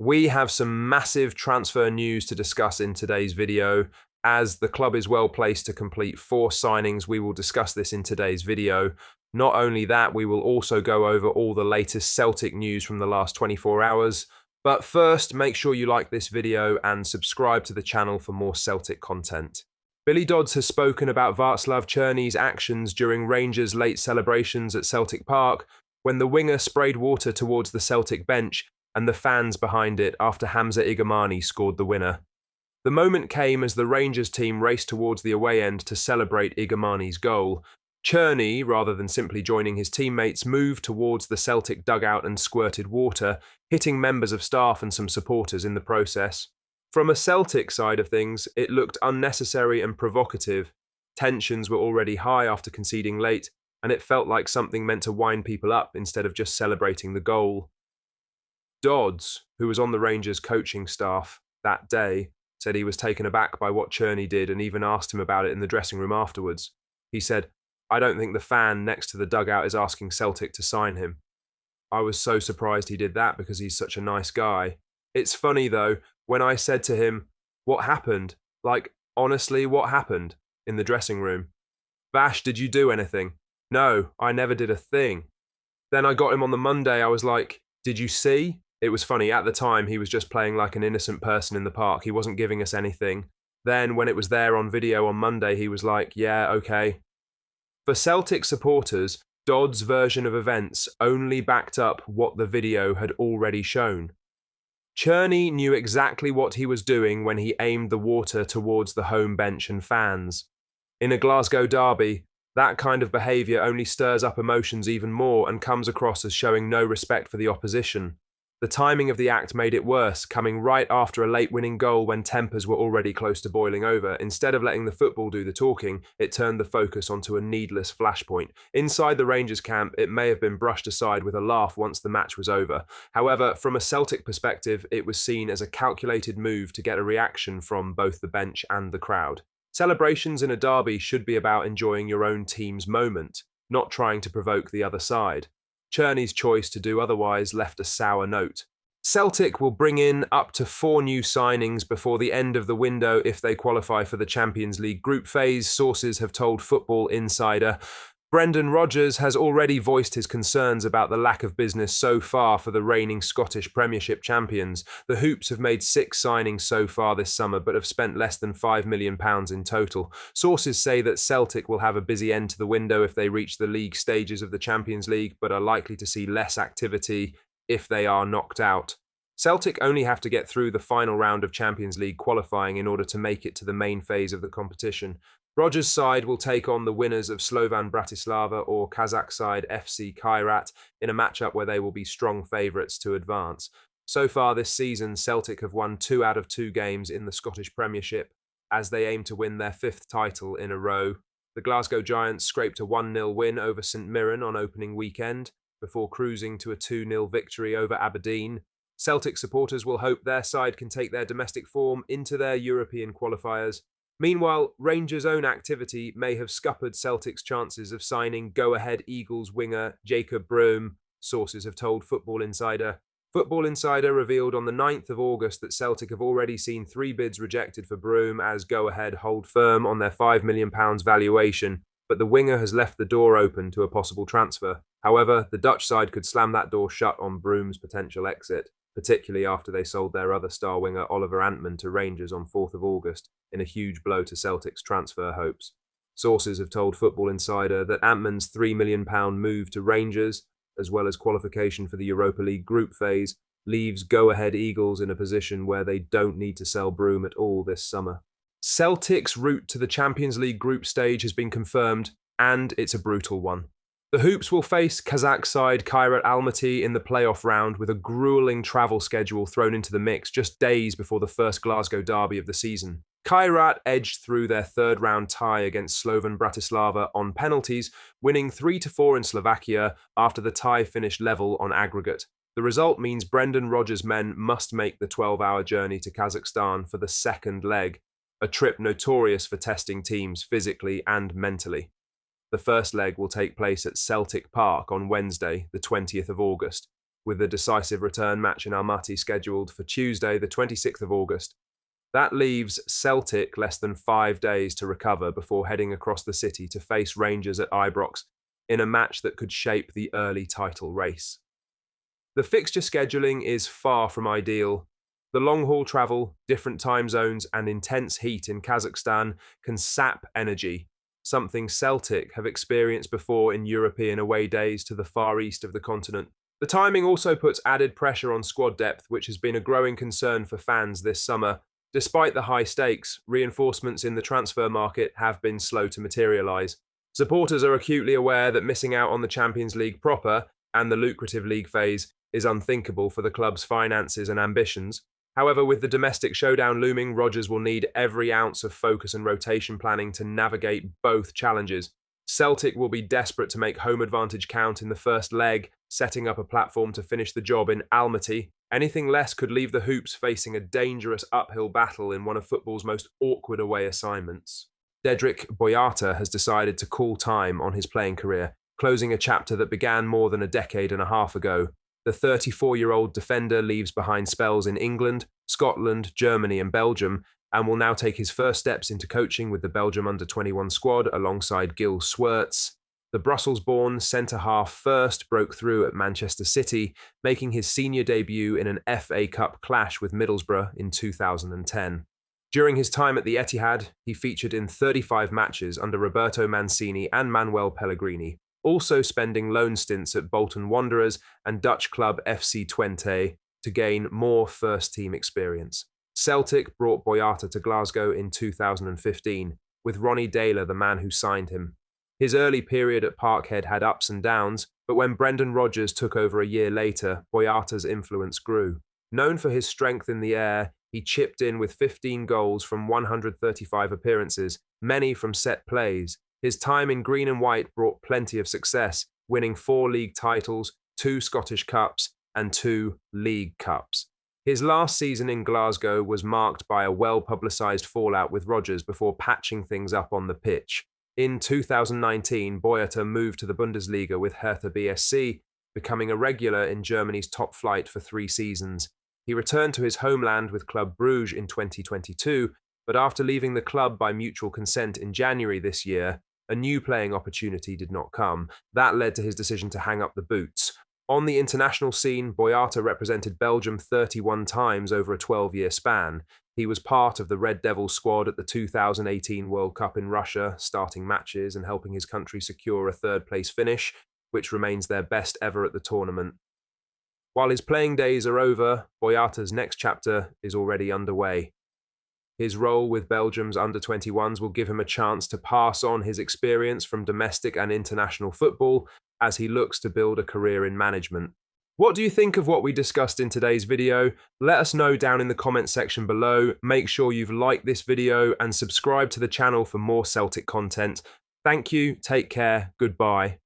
We have some massive transfer news to discuss in today's video. As the club is well placed to complete 4 signings, we will discuss this in today's video. Not only that, we will also go over all the latest Celtic news from the last 24 hours. But first, make sure you like this video and subscribe to the channel for more Celtic content. Billy Dodds has spoken about Vartlo's actions during Rangers' late celebrations at Celtic Park, when the winger sprayed water towards the Celtic bench and the fans behind it after Hamza Igamani scored the winner. The moment came as the Rangers team raced towards the away end to celebrate Igamani's goal. Cherney, rather than simply joining his teammates, moved towards the Celtic dugout and squirted water, hitting members of staff and some supporters in the process. From a Celtic side of things, it looked unnecessary and provocative. Tensions were already high after conceding late, and it felt like something meant to wind people up instead of just celebrating the goal. Dodds, who was on the Rangers coaching staff that day, said he was taken aback by what Cherney did and even asked him about it in the dressing room afterwards. He said, "I don't think the fan next to the dugout is asking Celtic to sign him. I was so surprised he did that because he's such a nice guy." It's funny though, when I said to him, "What happened? Like, honestly, what happened?" in the dressing room. "Vash, did you do anything?" "No, I never did a thing." Then I got him on the Monday, I was like, "Did you see?" It was funny, at the time he was just playing like an innocent person in the park, he wasn't giving us anything. Then when it was there on video on Monday, he was like, "Yeah, okay." For Celtic supporters, Dodd's version of events only backed up what the video had already shown. Cherney knew exactly what he was doing when he aimed the water towards the home bench and fans. In a Glasgow derby, that kind of behaviour only stirs up emotions even more and comes across as showing no respect for the opposition. The timing of the act made it worse, coming right after a late winning goal when tempers were already close to boiling over. Instead of letting the football do the talking, it turned the focus onto a needless flashpoint. Inside the Rangers camp, it may have been brushed aside with a laugh once the match was over. However, from a Celtic perspective, it was seen as a calculated move to get a reaction from both the bench and the crowd. Celebrations in a derby should be about enjoying your own team's moment, not trying to provoke the other side. Cherney's choice to do otherwise left a sour note. Celtic will bring in up to 4 new signings before the end of the window if they qualify for the Champions League group phase, sources have told Football Insider. Brendan Rodgers has already voiced his concerns about the lack of business so far for the reigning Scottish Premiership champions. The Hoops have made 6 signings so far this summer but have spent less than £5 million in total. Sources say that Celtic will have a busy end to the window if they reach the league stages of the Champions League, but are likely to see less activity if they are knocked out. Celtic only have to get through the final round of Champions League qualifying in order to make it to the main phase of the competition. Rodgers' side will take on the winners of Slovan Bratislava or Kazakh side FC Kairat in a matchup where they will be strong favourites to advance. So far this season, Celtic have won 2 out of 2 games in the Scottish Premiership as they aim to win their 5th title in a row. The Glasgow Giants scraped a 1-0 win over St Mirren on opening weekend before cruising to a 2-0 victory over Aberdeen. Celtic supporters will hope their side can take their domestic form into their European qualifiers. Meanwhile, Rangers' own activity may have scuppered Celtic's chances of signing go-ahead Eagles winger Jacob Broom, sources have told Football Insider. Football Insider revealed on the 9th of August that Celtic have already seen 3 bids rejected for Broom as go-ahead hold firm on their £5 million valuation, but the winger has left the door open to a possible transfer. However, the Dutch side could slam that door shut on Broom's potential exit, particularly after they sold their other star winger Oliver Antman to Rangers on 4th of August in a huge blow to Celtic's transfer hopes. Sources have told Football Insider that Antman's £3 million move to Rangers, as well as qualification for the Europa League group phase, leaves go-ahead Eagles in a position where they don't need to sell Broom at all this summer. Celtic's route to the Champions League group stage has been confirmed, and it's a brutal one. The Hoops will face Kazakh side Kairat Almaty in the playoff round with a gruelling travel schedule thrown into the mix just days before the first Glasgow derby of the season. Kairat edged through their 3rd round tie against Slovan Bratislava on penalties, winning 3-4 in Slovakia after the tie finished level on aggregate. The result means Brendan Rodgers' men must make the 12-hour journey to Kazakhstan for the 2nd leg, a trip notorious for testing teams physically and mentally. The first leg will take place at Celtic Park on Wednesday, the 20th of August. with the decisive return match in Almaty scheduled for Tuesday, the 26th of August. That leaves Celtic less than 5 days to recover before heading across the city to face Rangers at Ibrox in a match that could shape the early title race. The fixture scheduling is far from ideal. The long-haul travel, different time zones, and intense heat in Kazakhstan can sap energy, something Celtic have experienced before in European away days to the far east of the continent. The timing also puts added pressure on squad depth, which has been a growing concern for fans this summer. Despite the high stakes, reinforcements in the transfer market have been slow to materialise. Supporters are acutely aware that missing out on the Champions League proper and the lucrative league phase is unthinkable for the club's finances and ambitions. However, with the domestic showdown looming, Rodgers will need every ounce of focus and rotation planning to navigate both challenges. Celtic will be desperate to make home advantage count in the first leg, setting up a platform to finish the job in Almaty. Anything less could leave the Hoops facing a dangerous uphill battle in one of football's most awkward away assignments. Dedrick Boyata has decided to call time on his playing career, closing a chapter that began more than a decade and a half ago. The 34-year-old defender leaves behind spells in England, Scotland, Germany and Belgium, and will now take his first steps into coaching with the Belgium under-21 squad alongside Gil Swerts. The Brussels-born centre-half first broke through at Manchester City, making his senior debut in an FA Cup clash with Middlesbrough in 2010. During his time at the Etihad, he featured in 35 matches under Roberto Mancini and Manuel Pellegrini, also spending loan stints at Bolton Wanderers and Dutch club FC Twente to gain more first-team experience. Celtic brought Boyata to Glasgow in 2015, with Ronnie Deila the man who signed him. His early period at Parkhead had ups and downs, but when Brendan Rodgers took over a year later, Boyata's influence grew. Known for his strength in the air, he chipped in with 15 goals from 135 appearances, many from set plays. His time in green and white brought plenty of success, winning 4 league titles, 2 Scottish Cups, and 2 League Cups. His last season in Glasgow was marked by a well-publicised fallout with Rodgers before patching things up on the pitch. In 2019, Boyata moved to the Bundesliga with Hertha BSC, becoming a regular in Germany's top flight for 3 seasons. He returned to his homeland with Club Bruges in 2022, but after leaving the club by mutual consent in January this year, a new playing opportunity did not come. That led to his decision to hang up the boots. On the international scene, Boyata represented Belgium 31 times over a 12-year span. He was part of the Red Devils squad at the 2018 World Cup in Russia, starting matches and helping his country secure a third-place finish, which remains their best ever at the tournament. While his playing days are over, Boyata's next chapter is already underway. His role with Belgium's under-21s will give him a chance to pass on his experience from domestic and international football as he looks to build a career in management. What do you think of what we discussed in today's video? Let us know down in the comments section below. Make sure you've liked this video and subscribe to the channel for more Celtic content. Thank you, take care, goodbye.